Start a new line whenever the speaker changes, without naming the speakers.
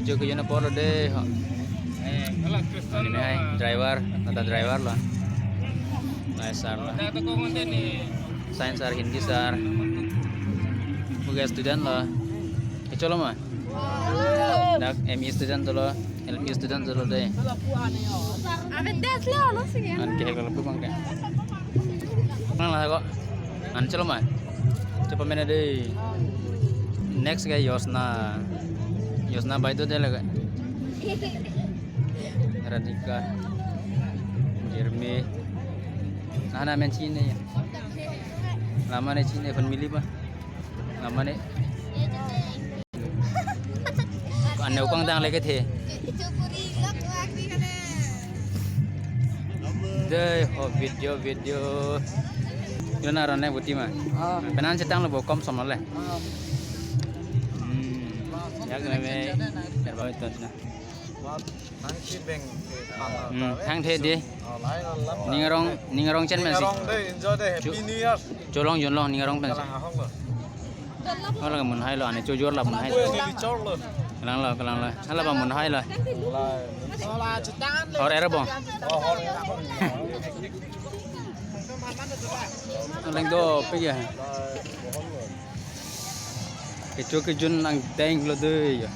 Hijau ke jana polo deh.
Kalau Kristen
Ini hai driver, nata driver lah. Naisar lah.
ada toko konten nih.
Sains sar, Hindi sar. Bukan student lah. Kecolo mah. Dak MI student tu lo, LP student tu lo deh.
Avet das lo sih ya.
An kehek lo bang kan. Nang lah kok. An celo mah. Coba mana deh. Next guy Yosna. Yosna baik tu deh lah. Radika, Jeremy, nah main Cina ya. Lama nih Cina family pak. Lama nih. Anda ukang tang lagi the. Deh, oh video. Yo naran nih buti mah. Penan cetang lo bokom sama le. Ya kene terbaik tu na. Thang thế đi. Ningarong chen men si. Jolong ningarong men si. Kalau mun hai lo ane jujur lah mun hai. Kelang lo. Salah bang mun hai lo. Or era bang. Leng do pergi ya. Kecuk kejun ang teng lo deh ya.